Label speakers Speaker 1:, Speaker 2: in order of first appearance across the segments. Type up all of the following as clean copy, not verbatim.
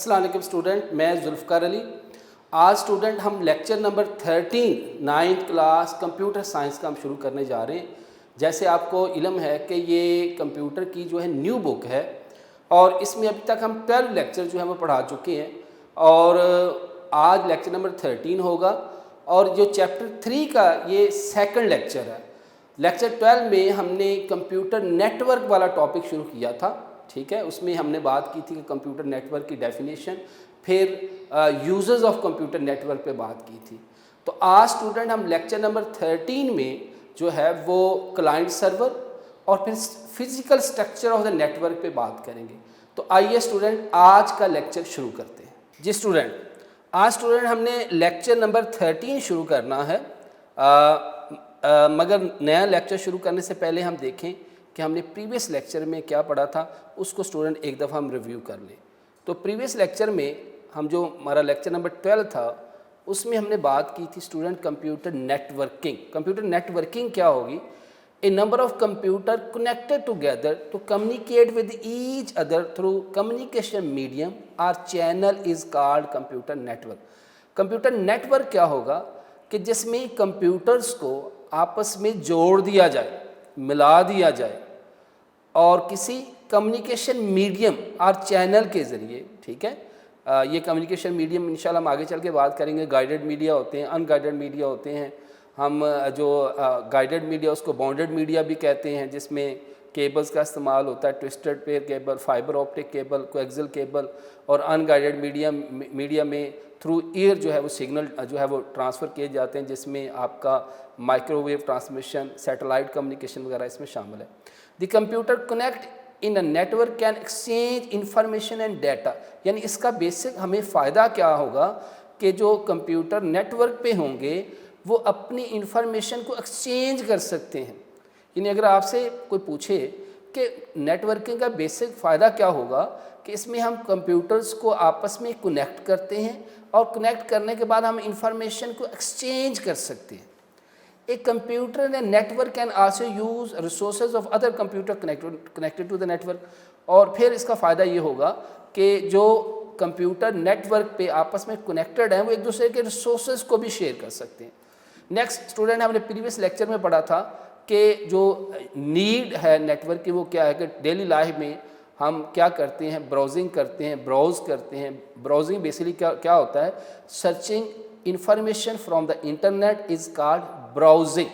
Speaker 1: अस्सलाम वालेकुम स्टूडेंट, मैं जुल्फ़कार अली। आज स्टूडेंट हम lecture number 13 9th class computer science का हम शुरू करने जा रहे हैं। जैसे आपको इल्म है कि ये कंप्यूटर की जो है न्यू बुक है और इसमें अभी तक हम 12 लेक्चर जो है वो पढ़ा चुके हैं और आज लेक्चर नंबर 13 होगा और जो चैप्टर 3 का ये सेकंड लेक्चर है। लेक्चर 12 में हमने कंप्यूटर नेटवर्क वाला टॉपिक शुरू किया था, ठीक है। उसमें हमने बात की थी कि कंप्यूटर नेटवर्क की डेफिनेशन, फिर यूजर्स ऑफ कंप्यूटर नेटवर्क पे बात की थी। तो आज स्टूडेंट हम लेक्चर नंबर 13 में जो है वो क्लाइंट सर्वर और फिर physical structure of the network पे बात करेंगे। तो आइए स्टूडेंट आज का लेक्चर शुरू करते हैं। जी स्टूडेंट, आज स्टूडेंट हमने लेक्चर नंबर 13 शुरू करना है। मगर नया लेक्चर शुरू करने से पहले हम देखें कि हमने प्रीवियस लेक्चर में क्या पढ़ा था, उसको स्टूडेंट एक दफ़ा हम रिव्यू कर लें। तो प्रीवियस लेक्चर में हम जो हमारा लेक्चर नंबर 12 था उसमें हमने बात की थी student computer networking. Computer networking क्या होगी? A number of computer connected together to communicate with each other through communication medium or channel is called computer network. Computer network क्या होगा कि जिसमें कंप्यूटर्स को आपस में जोड़ दिया जाए, मिला दिया जाए और किसी कम्युनिकेशन मीडियम और चैनल के ज़रिए, ठीक है। ये कम्युनिकेशन मीडियम इंशाल्लाह हम आगे चल के बात करेंगे। गाइडेड मीडिया होते हैं, अनगाइडेड मीडिया होते हैं। हम जो गाइडेड मीडिया उसको बॉन्डेड मीडिया भी कहते हैं, जिसमें केबल्स का इस्तेमाल होता है, twisted pair cable, fibre optic cable, coaxial cable. और अनगाइडेड मीडिया में थ्रू ईयर जो है वो सिग्नल जो है वो ट्रांसफ़र किए जाते हैं, जिसमें आपका माइक्रोवेव ट्रांसमिशन, सैटेलाइट कम्युनिकेशन वगैरह इसमें शामिल है। The computer connect in a network can exchange information and data. यानी इसका बेसिक हमें फ़ायदा क्या होगा कि जो कंप्यूटर नेटवर्क पे होंगे वो अपनी इंफॉर्मेशन को एक्सचेंज कर सकते हैं। यानी अगर आपसे कोई पूछे कि नेटवर्किंग का बेसिक फ़ायदा क्या होगा, कि इसमें हम कंप्यूटर्स को आपस में कनेक्ट करते हैं और कनेक्ट करने के बाद हम इंफॉर्मेशन को एक्सचेंज कर सकते हैं। एक कंप्यूटर ने network can also use resources of other computer connected to the network. और फिर इसका फ़ायदा ये होगा कि जो कंप्यूटर नेटवर्क पे आपस में कनेक्टेड हैं वो एक दूसरे के रिसोर्सेज को भी शेयर कर सकते हैं। नेक्स्ट स्टूडेंट, हमने प्रीवियस लेक्चर में पढ़ा था कि जो नीड है नेटवर्क की वो क्या है कि डेली लाइफ में हम क्या करते हैं, ब्राउजिंग करते हैं, ब्राउज़ करते हैं। ब्राउजिंग बेसिकली क्या होता है? Searching information from the internet is called browsing,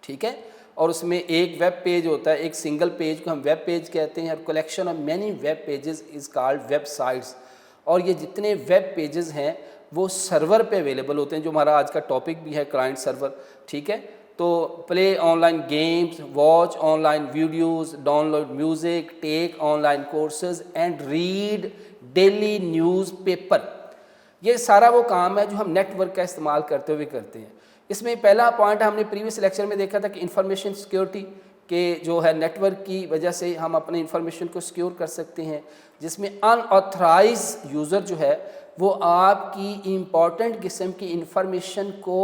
Speaker 1: ठीक है। और उसमें एक वेब पेज होता है, एक सिंगल पेज को हम वेब पेज कहते हैं, और collection of many web pages is called websites. और ये जितने वेब पेजेस हैं वो सर्वर पे अवेलेबल होते हैं, जो हमारा आज का टॉपिक भी है क्लाइंट सर्वर, ठीक है। तो play online games, watch online videos, download music, take online courses and read daily newspaper. ये सारा वो काम है जो हम नेटवर्क का इस्तेमाल करते हुए करते हैं। इसमें पहला पॉइंट हमने प्रीवियस लेक्चर में देखा था कि इंफॉर्मेशन सिक्योरिटी के जो है नेटवर्क की वजह से हम अपने इंफॉर्मेशन को सिक्योर कर सकते हैं, जिसमें अनऑथराइज यूज़र जो है वो आपकी इम्पॉर्टेंट किस्म की इंफॉर्मेशन को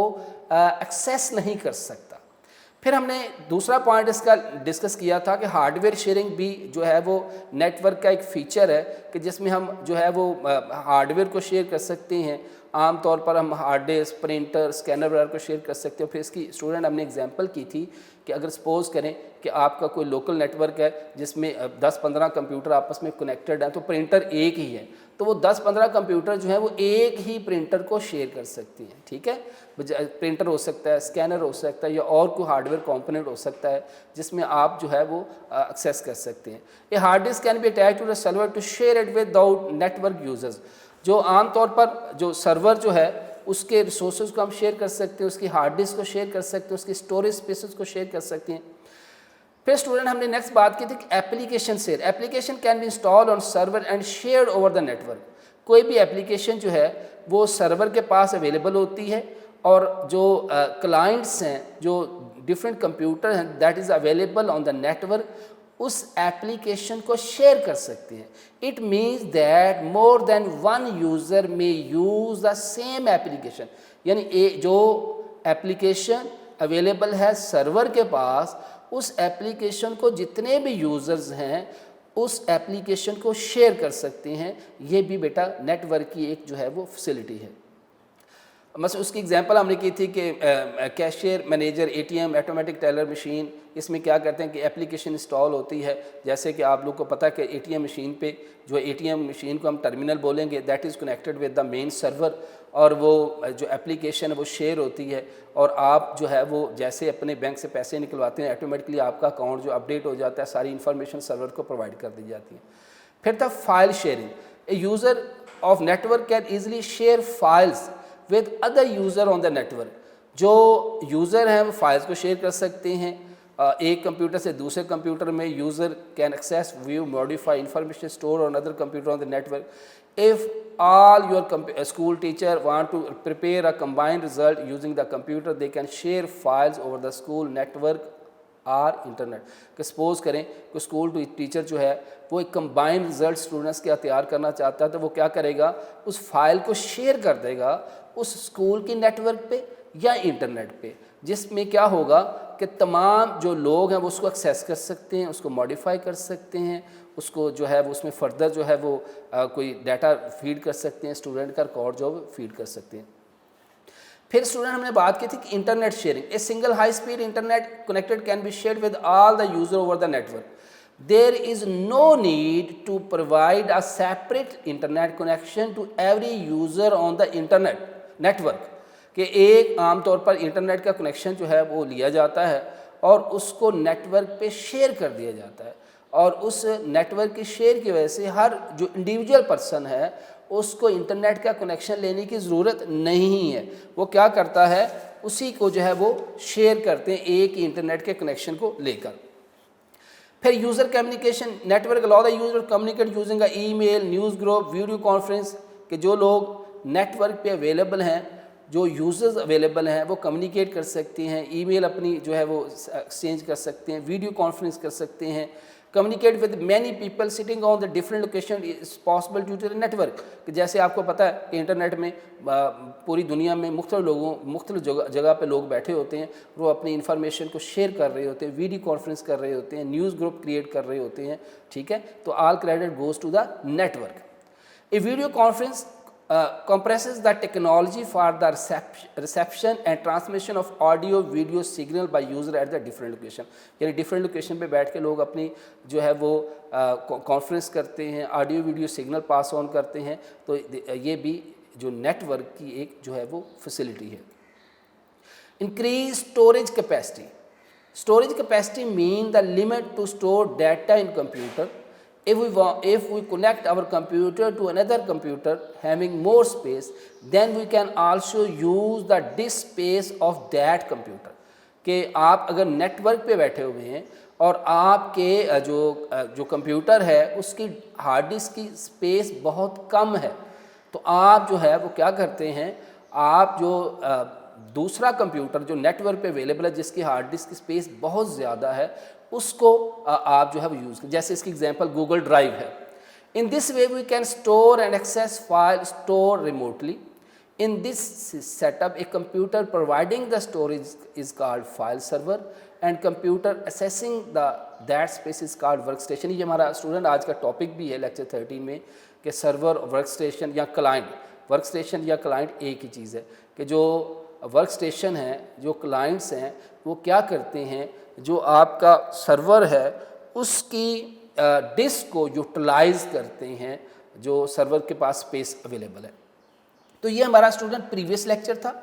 Speaker 1: एक्सेस नहीं कर सकता। फिर हमने दूसरा पॉइंट इसका डिस्कस किया था कि हार्डवेयर शेयरिंग भी जो है वो नेटवर्क का एक फ़ीचर है कि जिसमें हम जो है वो हार्डवेयर को शेयर कर सकते हैं। आम तौर पर हम हार्ड डिस्क, प्रिंटर, स्कैनर वगैरह को शेयर कर सकते हो। फिर इसकी स्टूडेंट हमने एग्जांपल की थी कि अगर सपोज़ करें कि आपका कोई लोकल नेटवर्क है जिसमें 10-15 कंप्यूटर आपस में कनेक्टेड हैं, तो प्रिंटर एक ही है, तो वो 10-15 कंप्यूटर जो है वो एक ही प्रिंटर को शेयर कर सकती हैं, ठीक है। प्रिंटर हो सकता है, स्कैनर हो सकता है, या और कोई हार्डवेयर कंपोनेंट हो सकता है जिसमें आप जो है वो एक्सेस कर सकते हैं। ये hard disk can be attach to the server to share it without network users. जो आम तौर पर जो सर्वर जो है उसके रिसोर्सेज को हम शेयर कर सकते हैं, उसकी हार्ड डिस्क को शेयर कर सकते हैं, उसकी स्टोरेज स्पेसेस को शेयर कर सकते हैं। फिर स्टूडेंट हमने नेक्स्ट बात की थी कि application share. Application can be install on server and shared over the network. कोई भी एप्लीकेशन जो है वो सर्वर के पास अवेलेबल होती है और जो क्लाइंट्स हैं, जो डिफरेंट कंप्यूटर हैं that is available on the network, उस एप्लीकेशन को शेयर कर सकते हैं। It means that more than one user may use the same application. यानी जो एप्लीकेशन अवेलेबल है सर्वर के पास, उस एप्लीकेशन को जितने भी यूज़र्स हैं उस एप्लीकेशन को शेयर कर सकते हैं। ये भी बेटा नेटवर्क की एक जो है वो फैसिलिटी है। मतलब उसकी एग्जांपल हमने की थी कि cashier manager, ATM, automatic teller machine, इसमें क्या करते हैं कि एप्लीकेशन इंस्टॉल होती है। जैसे कि आप लोग को पता है कि एटीएम मशीन पे जो एटीएम मशीन को हम टर्मिनल बोलेंगे, that is connected with the main server, और वो जो एप्लीकेशन है वो शेयर होती है, और आप जो है वो जैसे अपने बैंक से पैसे निकलवाते हैं, ऑटोमेटिकली आपका अकाउंट जो अपडेट हो जाता है, सारी इन्फॉर्मेशन सर्वर को प्रोवाइड कर दी जाती है। फिर था file sharing. A user of network can easily share files with other user on the network. जो यूज़र हैं वो फाइल्स को शेयर कर सकते हैं एक कंप्यूटर से दूसरे कंप्यूटर में। User can access, view, modify information store on other computer on the network. If all your school teacher want to prepare a combined result using the computer, they can share files over the school network or internet. कि suppose करें कि school teacher जो है वो एक combined result students का तैयार करना चाहता है, तो वो क्या करेगा, उस फाइल को शेयर कर देगा उस स्कूल की नेटवर्क पे या इंटरनेट पे, जिसमें क्या होगा कि तमाम जो लोग हैं वो उसको एक्सेस कर सकते हैं, उसको मॉडिफाई कर सकते हैं, उसको जो है वो उसमें फर्दर जो है वो कोई डाटा फीड कर सकते हैं, स्टूडेंट का रिकॉर्ड जो फीड कर सकते हैं। फिर स्टूडेंट हमने बात की थी कि internet sharing. A single high speed internet connected can be shared with all the user over the network. There is no need to provide a separate internet connection to every user on the internet network. कि एक आमतौर पर internet का connection जो है वो लिया जाता है और उसको नेटवर्क पे शेयर कर दिया जाता है, और उस नेटवर्क की शेयर की वजह से हर जो इंडिविजुअल पर्सन है उसको इंटरनेट का कनेक्शन लेने की ज़रूरत नहीं है। वो क्या करता है, उसी को जो है वो शेयर करते हैं एक ही इंटरनेट के कनेक्शन को लेकर। फिर user communication network allow the user communicate using a email, news group, video conference. कि जो लोग नेटवर्क पे अवेलेबल हैं, जो यूज़र्स अवेलेबल हैं, वो कम्युनिकेट कर सकते हैं, ईमेल अपनी जो है वो एक्सचेंज कर सकते हैं, वीडियो कॉन्फ्रेंस कर सकते हैं, communicate with many people sitting on the different location is possible due to the network. कि जैसे आपको पता है कि इंटरनेट में पूरी दुनिया में मुख्तलिफ जगह पे लोग बैठे होते हैं, वो अपनी इन्फॉर्मेशन को शेयर कर रहे होते हैं, वीडियो कॉन्फ्रेंस कर रहे होते हैं, न्यूज़ ग्रुप क्रिएट कर रहे होते हैं, ठीक है। तो all credit goes to the network. A video conference compresses the technology for the reception and transmission of audio video signal by user at the different location। यानी डिफरेंट लोकेशन पे बैठ के लोग अपनी जो है वो कॉन्फ्रेंस करते हैं, audio video signal pass on करते हैं। तो ये भी जो नेटवर्क की एक जो है वो फैसिलिटी है। Increase storage capacity. Storage capacity mean the limit to store data in computer. If we connect our computer to another computer having more space, then we can also use the disk space of that computer। कि आप अगर network पे बैठे हुए हैं और आपके जो कंप्यूटर है उसकी हार्ड डिस्क की स्पेस बहुत कम है, तो आप जो है वो क्या करते हैं, आप जो दूसरा कंप्यूटर जो नेटवर्क पे अवेलेबल है जिसकी हार्ड डिस्क की स्पेस बहुत ज़्यादा है, उसको आप जो है वो यूज़ करें। जैसे इसकी एग्जांपल गूगल ड्राइव है। In this way we can store and access file store remotely. In this setup a computer providing the storage is called file server and computer accessing that space is called work station. ये हमारा student आज का topic भी है lecture 13 में कि server, work station या client. Work station या क्लाइंट एक ही चीज़ है कि जो वर्क स्टेशन है, जो क्लाइंट्स हैं, वो क्या करते हैं, जो आपका सर्वर है उसकी डिस्क को यूटिलाइज़ करते हैं जो सर्वर के पास स्पेस अवेलेबल है। तो ये हमारा स्टूडेंट प्रीवियस लेक्चर था।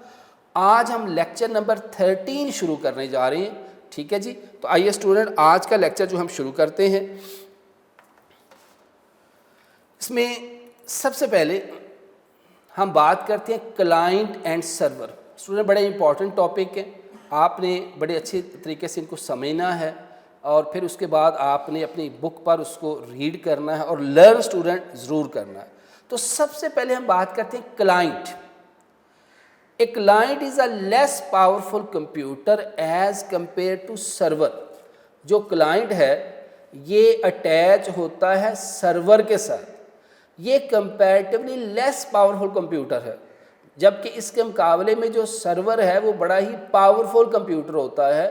Speaker 1: आज हम लेक्चर नंबर 13 शुरू करने जा रहे हैं, ठीक है जी। तो आइए स्टूडेंट आज का लेक्चर जो हम शुरू करते हैं, इसमें सबसे पहले हम बात करते हैं क्लाइंट एंड सर्वर। स्टूडेंट बड़े इंपॉर्टेंट टॉपिक है, आपने बड़े अच्छे तरीके से इनको समझना है और फिर उसके बाद आपने अपनी बुक पर उसको रीड करना है और लर्न स्टूडेंट ज़रूर करना है। तो सबसे पहले हम बात करते हैं client. A client is a less powerful computer as compare to server. जो क्लाइंट है ये अटैच होता है सर्वर के साथ, ये कंपैरेटिवली लेस पावरफुल कंप्यूटर है, जबकि इसके मुकाबले में जो सर्वर है वो बड़ा ही पावरफुल कंप्यूटर होता है।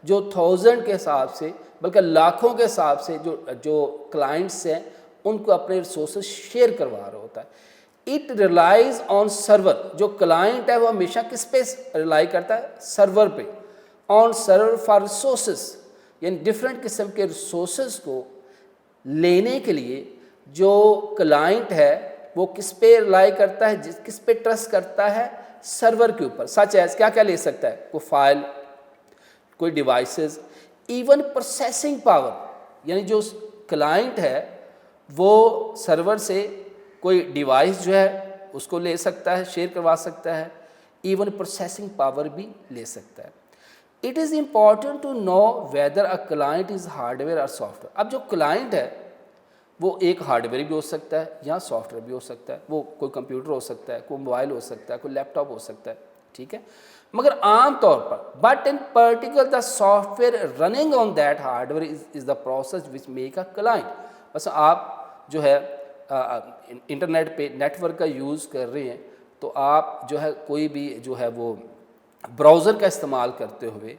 Speaker 1: जो 1000 के हिसाब से बल्कि लाखों के हिसाब से जो क्लाइंट्स हैं उनको अपने रिसोर्सेज शेयर करवा रहा होता है। इट रिलाइज ऑन सर्वर, जो क्लाइंट है वो हमेशा किस पे रिलाई करता है, सर्वर पे, ऑन सर्वर फॉर रिसोर्सेज, यानी डिफरेंट किस्म के रिसोर्सेज को लेने के लिए जो क्लाइंट है वो किस पे रिलाई करता है, किस पे ट्रस्ट करता है, सर्वर के ऊपर। सच एज क्या क्या ले सकता है, कोई फाइल, कोई डिवाइसेस, इवन प्रोसेसिंग पावर, यानी जो क्लाइंट है वो सर्वर से कोई डिवाइस जो है उसको ले सकता है, शेयर करवा सकता है, इवन प्रोसेसिंग पावर भी ले सकता है। It is important to know whether a client is hardware और सॉफ्टवेयर। अब जो क्लाइंट है वो एक हार्डवेयर भी हो सकता है या सॉफ्टवेयर भी हो सकता है, वो कोई कंप्यूटर हो सकता है, कोई मोबाइल हो सकता है, कोई लैपटॉप हो सकता है, ठीक है। मगर आम तौर पर but in particular the software running on that hardware is the process which make a client. बस आप जो है इंटरनेट पे नेटवर्क का यूज़ कर रहे हैं तो आप जो है कोई भी जो है वो ब्राउज़र का इस्तेमाल करते हुए,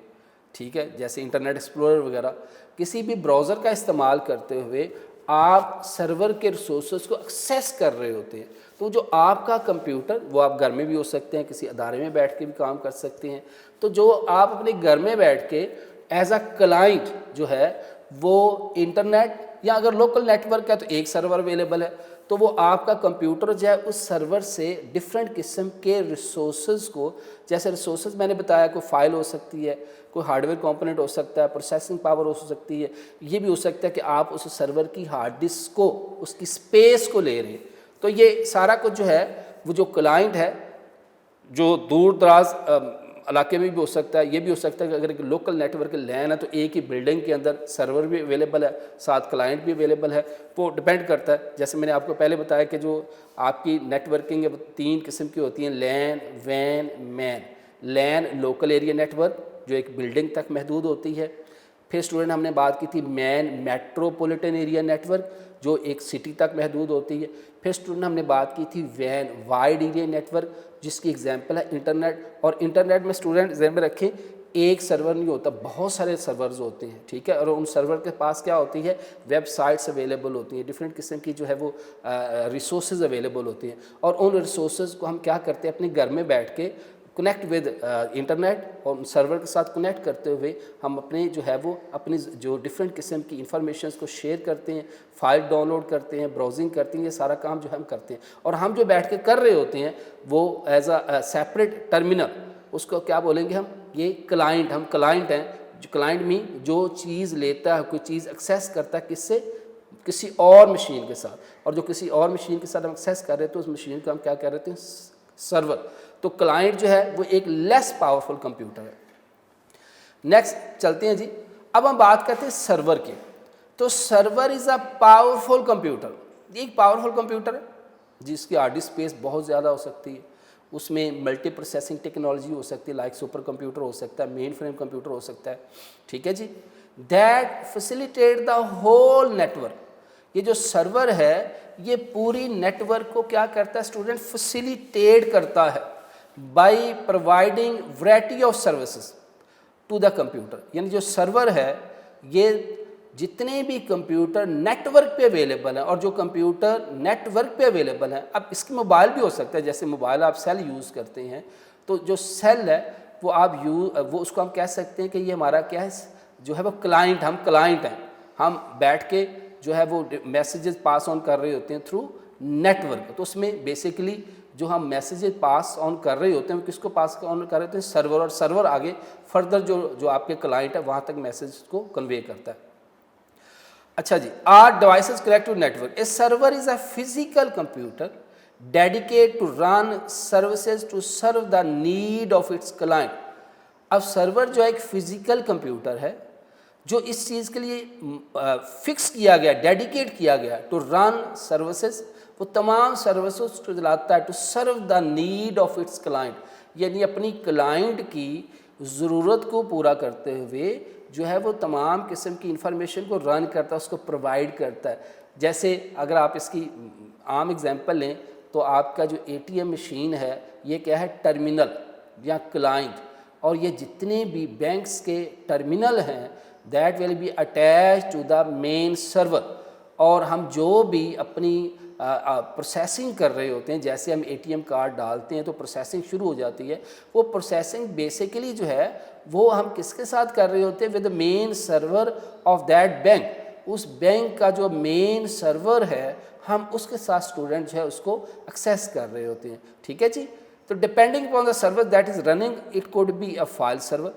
Speaker 1: ठीक है, जैसे इंटरनेट एक्सप्लोरर वगैरह, किसी भी ब्राउज़र का इस्तेमाल करते हुए आप सर्वर के रिसोर्सेज को एक्सेस कर रहे होते हैं। तो जो आपका कंप्यूटर, वो आप घर में भी हो सकते हैं, किसी अदारे में बैठ के भी काम कर सकते हैं। तो जो आप अपने घर में बैठ के एज अ क्लाइंट जो है वो इंटरनेट या अगर लोकल नेटवर्क है तो एक सर्वर अवेलेबल है, तो वो आपका कंप्यूटर जो है उस सर्वर से डिफरेंट किस्म के रिसोर्सेज को, जैसे रिसोर्सेज मैंने बताया, कोई फाइल हो सकती है, कोई हार्डवेयर कंपोनेंट हो सकता है, प्रोसेसिंग पावर हो सकती है, ये भी हो सकता है कि आप उस सर्वर की हार्ड डिस्क को, उसकी स्पेस को ले रहे हैं। तो ये सारा कुछ जो है वो जो क्लाइंट है जो दूर दराज इलाके में भी हो सकता है, ये भी हो सकता है कि अगर एक लोकल नेटवर्क लैन है तो एक ही बिल्डिंग के अंदर सर्वर भी अवेलेबल है, साथ क्लाइंट भी अवेलेबल है। वो डिपेंड करता है, जैसे मैंने आपको पहले बताया कि जो आपकी नेटवर्किंग है वो 3 किस्म की होती हैं, लैन, वैन, मैन। लैन लोकल एरिया नेटवर्क जो एक बिल्डिंग तक महदूद होती है। फिर स्टूडेंट हमने बात की थी मैन, मेट्रोपॉलिटन एरिया नेटवर्क, जो एक सिटी तक महदूद होती है। फिर स्टूडेंट हमने बात की थी वैन, वाइड एरिया नेटवर्क, जिसकी एग्जांपल है इंटरनेट। और इंटरनेट में स्टूडेंट ध्यान में रखें एक सर्वर नहीं होता, बहुत सारे सर्वर्स होते हैं, ठीक है। और उन सर्वर के पास क्या होती है, वेबसाइट्स अवेलेबल होती हैं, डिफरेंट किस्म की जो है वो रिसोर्सेज अवेलेबल होती हैं। और उन रिसोर्सेज को हम क्या करते हैं, अपने घर में बैठ के कनेक्ट विद इंटरनेट और सर्वर के साथ कनेक्ट करते हुए हम अपने जो है वो अपनी जो डिफरेंट किस्म की इंफॉर्मेशंस को शेयर करते हैं, फाइल डाउनलोड करते हैं, ब्राउजिंग करते हैं, ये सारा काम जो हम करते हैं। और हम जो बैठ के कर रहे होते हैं वो एज अ सेपरेट टर्मिनल, उसको क्या बोलेंगे हम, ये क्लाइंट, हम क्लाइंट हैं। जो क्लाइंट में जो चीज़ लेता है, कोई चीज़ एक्सेस करता है, किससे, किसी और मशीन के साथ। और जो किसी और मशीन के साथ हम एक्सेस कर रहे हैं तो उस मशीन को हम क्या कह रहे हैं, सर्वर। तो क्लाइंट जो है वो एक लेस पावरफुल कंप्यूटर है। नेक्स्ट चलते हैं जी, अब हम बात करते हैं सर्वर की। तो server is a powerful computer, एक पावरफुल कंप्यूटर है जिसकी हार्ड डिस्क स्पेस बहुत ज़्यादा हो सकती है, उसमें मल्टी प्रोसेसिंग टेक्नोलॉजी हो सकती है, लाइक सुपर कंप्यूटर हो सकता है, मेन फ्रेम कंप्यूटर हो सकता है, ठीक है जी। That facilitate the whole network, ये जो सर्वर है ये पूरी नेटवर्क को क्या करता है स्टूडेंट, फैसिलिटेट करता है by providing variety of services to the computer. यानी जो सर्वर है ये जितने भी कंप्यूटर नेटवर्क पे अवेलेबल हैं, और जो कंप्यूटर नेटवर्क पे अवेलेबल हैं, अब इसके मोबाइल भी हो सकता है, जैसे मोबाइल आप सेल यूज़ करते हैं, तो जो सेल है वो उसको हम कह सकते हैं कि ये हमारा क्या है, जो है वो क्लाइंट, हम क्लाइंट हैं, हम बैठ के जो है वो मैसेजेस पास ऑन कर रहे होते हैं थ्रू नेटवर्क। तो उसमें बेसिकली जो हम मैसेजेस पास ऑन कर रहे होते हैं वो किसको पास ऑन कर रहे होते हैं, सर्वर, और सर्वर आगे फर्दर जो आपके क्लाइंट है वहाँ तक मैसेज को कन्वे करता है। अच्छा जी, are devices connect to network. A server is a physical computer dedicate to run services to serve the need of its client. अब सर्वर जो है एक फिजिकल कंप्यूटर है जो इस चीज़ के लिए फिक्स किया गया, डेडिकेट किया गया टू रन सर्विसेज, वो तमाम सर्विसेज को चलाता है to serve the need of its client, यानी अपनी क्लाइंट की ज़रूरत को पूरा करते हुए जो है वो तमाम किस्म की इंफॉर्मेशन को रन करता है, उसको प्रोवाइड करता है। जैसे अगर आप इसकी आम एग्जांपल लें तो आपका जो ATM मशीन है ये क्या है, टर्मिनल या क्लाइंट, और ये जितने भी बैंक्स के टर्मिनल हैं that will be attach to the main server. और हम जो भी अपनी प्रोसेसिंग कर रहे होते हैं, जैसे हम एटीएम कार्ड डालते हैं तो प्रोसेसिंग शुरू हो जाती है, वो प्रोसेसिंग बेसिकली जो है वो हम किसके साथ कर रहे होते हैं, with the main server of that bank. उस बैंक का जो मेन सर्वर है हम उसके साथ स्टूडेंट जो है उसको एक्सेस कर रहे होते हैं। ठीक है जी। तो depending upon the server that is running it could be a file server.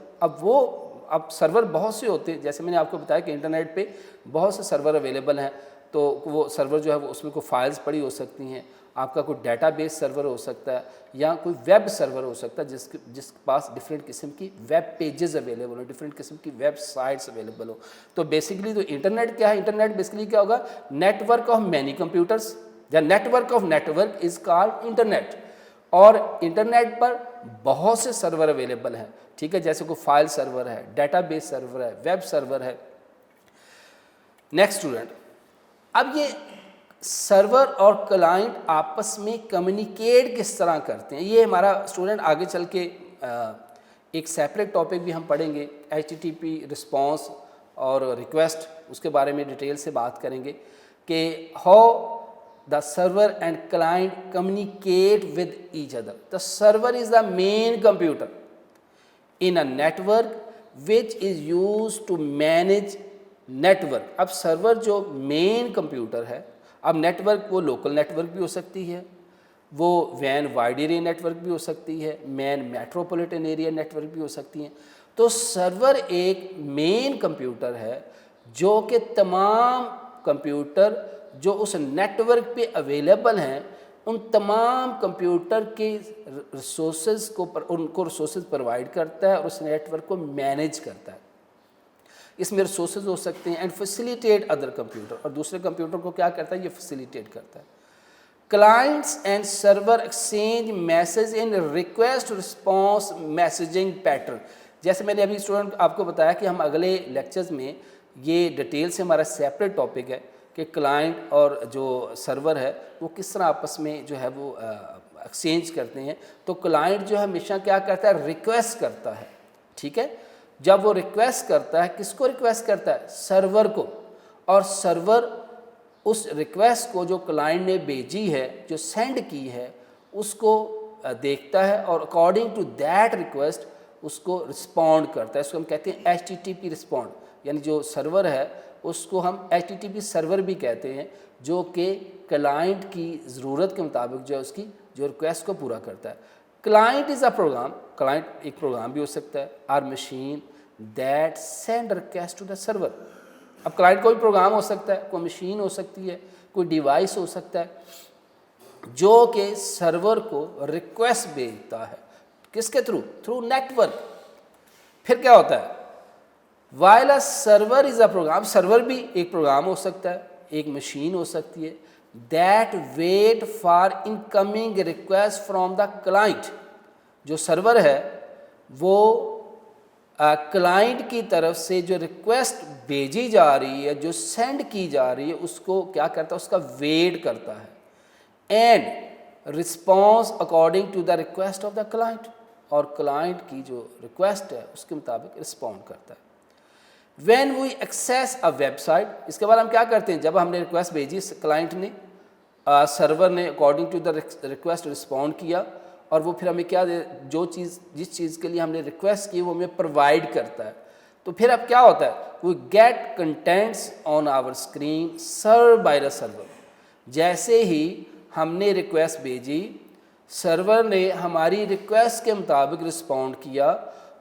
Speaker 1: अब सर्वर बहुत से होते हैं, जैसे मैंने आपको बताया कि इंटरनेट पे बहुत से सर्वर अवेलेबल हैं। तो वो सर्वर जो है वो उसमें कोई फाइल्स पड़ी हो सकती हैं, आपका कोई डेटाबेस सर्वर हो सकता है या कोई वेब सर्वर हो सकता है जिसके पास डिफरेंट किस्म की वेब पेजेस अवेलेबल हो, डिफरेंट किस्म की वेबसाइट्स अवेलेबल हो। तो बेसिकली तो इंटरनेट क्या है, इंटरनेट बेसिकली क्या होगा, नेटवर्क ऑफ मैनी कंप्यूटर्स या network of network is called internet. और इंटरनेट पर बहुत से सर्वर अवेलेबल हैं। ठीक है, जैसे कोई फाइल सर्वर है, डेटाबेस सर्वर है, वेब सर्वर है। नेक्स्ट स्टूडेंट, अब ये सर्वर और क्लाइंट आपस में कम्युनिकेट किस तरह करते हैं, ये हमारा स्टूडेंट आगे चल के एक सेपरेट टॉपिक भी हम पढ़ेंगे, HTTP रिस्पॉन्स और रिक्वेस्ट, उसके बारे में डिटेल से बात करेंगे कि how the server and client communicate with each other. The server is the main computer in a network which is use to manage network. अब सर्वर जो मेन कंप्यूटर है, अब नेटवर्क वो लोकल नेटवर्क भी हो सकती है, वो वैन वाइड एरिया नेटवर्क भी हो सकती है, मैन मेट्रोपॉलिटन एरिया नेटवर्क भी हो सकती हैं। तो सर्वर एक मेन कंप्यूटर है जो कि तमाम कंप्यूटर जो उस नेटवर्क पे अवेलेबल हैं उन तमाम कंप्यूटर के रिसोर्सेज को उनको रिसोर्सेज प्रोवाइड करता है और उस नेटवर्क को मैनेज करता है। इसमें रिसोर्सेज हो सकते हैं एंड फैसिलिटेट अदर कंप्यूटर, और दूसरे कंप्यूटर को क्या करता है, ये फैसिलिटेट करता है। Clients and server exchange message in request response messaging pattern. जैसे मैंने अभी स्टूडेंट आपको बताया कि हम अगले लेक्चर्स में ये डिटेल से हमारा सेपरेट टॉपिक है कि क्लाइंट और जो सर्वर है वो किस तरह आपस में जो है वो एक्सचेंज करते हैं। तो क्लाइंट जो है हमेशा क्या करता है, रिक्वेस्ट करता है। ठीक है, जब वो रिक्वेस्ट करता है, किसको रिक्वेस्ट करता है, सर्वर को, और सर्वर उस रिक्वेस्ट को जो क्लाइंट ने भेजी है, जो सेंड की है, उसको देखता है और अकॉर्डिंग टू दैट रिक्वेस्ट उसको रिस्पॉन्ड करता है। इसको हम कहते हैं HTTP रिस्पॉन्ड, यानी जो सर्वर है उसको हम HTTP सर्वर भी कहते हैं, जो कि क्लाइंट की ज़रूरत के मुताबिक जो है उसकी जो रिक्वेस्ट को पूरा करता है। Client is a program, client एक प्रोग्राम भी हो सकता है, or machine that send request to the server. अब क्लाइंट कोई प्रोग्राम हो सकता है, कोई मशीन हो सकती है, कोई डिवाइस हो सकता है जो कि सर्वर को रिक्वेस्ट भेजता है, किसके थ्रू, थ्रू नेटवर्क। फिर क्या होता है, while a server is a program, server भी एक प्रोग्राम हो सकता है, एक मशीन हो सकती है, that wait for incoming request from the client. जो सर्वर है वो क्लाइंट की तरफ से जो रिक्वेस्ट भेजी जा रही है, जो सेंड की जा रही है, उसको क्या करता है, उसका वेट करता है and response according to the request of the client, और क्लाइंट की जो रिक्वेस्ट है उसके मुताबिक रिस्पॉन्ड करता है। When we access a website, इसके बाद हम क्या करते हैं, जब हमने रिक्वेस्ट भेजी क्लाइंट ने, सर्वर ने according to the request respond किया, और वो फिर हमें क्या जो चीज़ जिस चीज़ के लिए हमने रिक्वेस्ट की वो हमें प्रोवाइड करता है। तो फिर अब क्या होता है, we get contents on our screen serve by the server. जैसे ही हमने रिक्वेस्ट भेजी, सर्वर ने हमारी रिक्वेस्ट के मुताबिक रिस्पॉन्ड किया,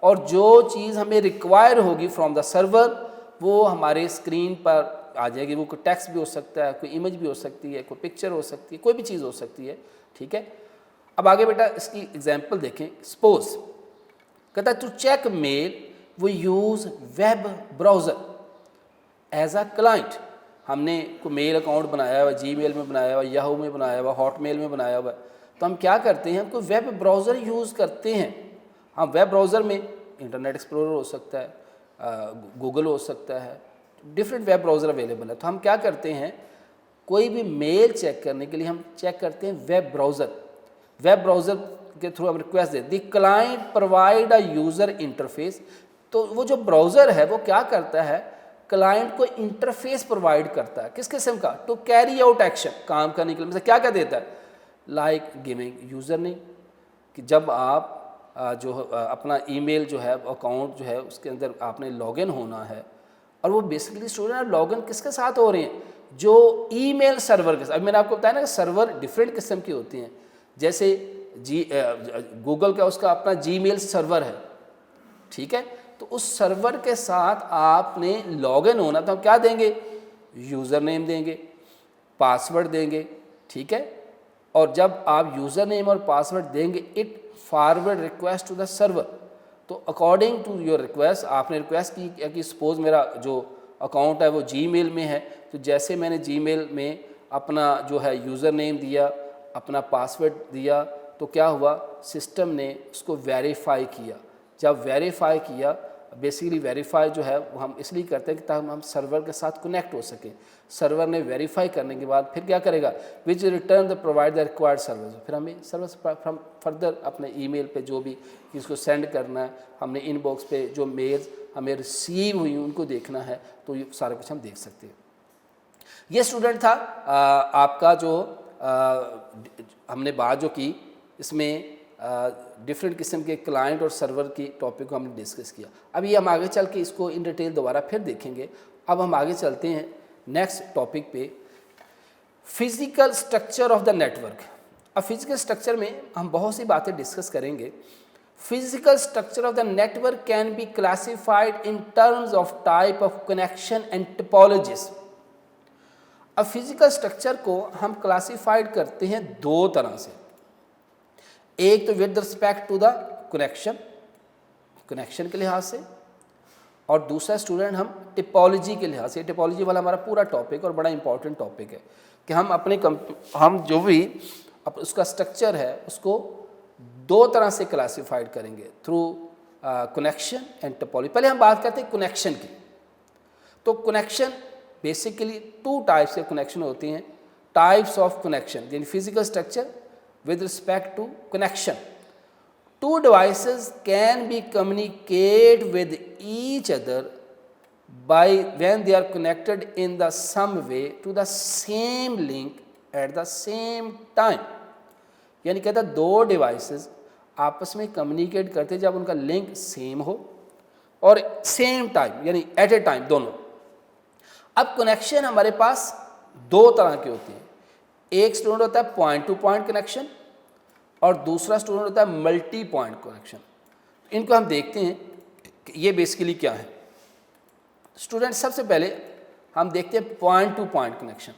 Speaker 1: और जो चीज़ हमें रिक्वायर होगी फ्रॉम द सर्वर वो हमारे स्क्रीन पर आ जाएगी। वो कोई टेक्स्ट भी हो सकता है, कोई इमेज भी हो सकती है, कोई पिक्चर हो सकती है, कोई भी चीज़ हो सकती है। ठीक है, अब आगे बेटा इसकी एग्जांपल देखें। सपोज कहता है to check mail we use web browser as a client. हमने कोई मेल अकाउंट बनाया हुआ, जीमेल में बनाया हुआ, याहू में बनाया हुआ, हॉटमेल में बनाया हुआ, तो हम क्या करते हैं, हम कोई वेब ब्राउज़र यूज़ करते हैं। हाँ, वेब ब्राउज़र में इंटरनेट एक्सप्लोरर हो सकता है, गूगल हो सकता है, डिफरेंट वेब ब्राउज़र अवेलेबल है। तो हम क्या करते हैं, कोई भी मेल चेक करने के लिए हम चेक करते हैं वेब ब्राउज़र। वेब ब्राउज़र के थ्रू हम request they, the client provide a user interface. तो वो जो ब्राउज़र है वो क्या करता है, क्लाइंट को इंटरफेस प्रोवाइड करता है, किस किस्म का, टू कैरी आउट एक्शन, काम करने के लिए। क्या क्या देता है, लाइक गिविंग यूज़र नेम, कि जब आप अपना ईमेल जो है अकाउंट जो है उसके अंदर आपने लॉगिन होना है, और वो बेसिकली स्टूडेंट लॉगिन किसके साथ हो रहे हैं, जो ईमेल सर्वर के साथ। अभी मैंने आपको बताया ना कि सर्वर डिफरेंट किस्म की होती हैं, जैसे गूगल का उसका अपना जीमेल सर्वर है, ठीक है, तो उस सर्वर के साथ आपने लॉगिन होना, तो हम क्या देंगे, यूज़र नेम देंगे, पासवर्ड देंगे, ठीक है। और जब आप यूज़र नेम और पासवर्ड देंगे, it forward request to the server. तो अकॉर्डिंग टू योर रिक्वेस्ट, आपने रिक्वेस्ट की कि सपोज मेरा जो अकाउंट है वो जीमेल में है, तो जैसे मैंने जीमेल में अपना जो है यूज़र नेम दिया, अपना पासवर्ड दिया, तो क्या हुआ, सिस्टम ने उसको वेरीफाई किया। जब वेरीफाई किया, बेसिकली वेरीफाई जो है वो हम इसलिए करते हैं कि ताकि हम सर्वर के साथ कनेक्ट हो सके। सर्वर ने वेरीफाई करने के बाद फिर क्या करेगा, which return the provide the required service, फिर हमें सर्विस फ्रॉम फर्दर अपने ईमेल पे जो भी इसको सेंड करना है, हमने इनबॉक्स पे जो मेल्स हमें रिसीव हुई उनको देखना है, तो ये सारा कुछ हम देख सकते हैं। ये स्टूडेंट था आपका जो हमने बात जो की, इसमें डिफरेंट किस्म के क्लाइंट और सर्वर की टॉपिक को हमने डिस्कस किया। अब ये हम आगे चल के इसको इन डिटेल दोबारा फिर देखेंगे। अब हम आगे चलते हैं नेक्स्ट टॉपिक पे, physical structure of the network. अब फिजिकल स्ट्रक्चर में हम बहुत सी बातें डिस्कस करेंगे। Physical structure of the network can be classified in terms of type of connection and topologies. अब फिजिकल स्ट्रक्चर को हम क्लासिफाइड करते हैं दो तरह से, एक तो with respect to the connection के लिहाज से, और दूसरा स्टूडेंट हम टिपोलॉजी के लिहाज से। टिपोलॉजी वाला हमारा पूरा टॉपिक और बड़ा इंपॉर्टेंट टॉपिक है कि हम अपने हम जो भी उसका स्ट्रक्चर है उसको दो तरह से क्लासिफाइड करेंगे, थ्रू कनेक्शन एंड टिपोलॉजी। पहले हम बात करते हैं कनेक्शन की। तो कनेक्शन बेसिकली टू टाइप्स के कनेक्शन होते हैं, टाइप्स ऑफ कनेक्शन, यानी physical structure with respect to connection. Two devices can be communicate with each other by when they are connected in the some way to the same link at the same time. यानी कहता है दो devices आपस में communicate करते जब उनका link same हो और सेम टाइम, यानी एट ए टाइम दोनों। अब कनेक्शन हमारे पास दो तरह के होते हैं, एक स्टूडेंट होता है पॉइंट टू पॉइंट कनेक्शन और दूसरा स्टूडेंट होता है मल्टी पॉइंट कनेक्शन। इनको हम देखते हैं कि ये बेसिकली क्या है। स्टूडेंट सबसे पहले हम देखते हैं पॉइंट टू पॉइंट कनेक्शन।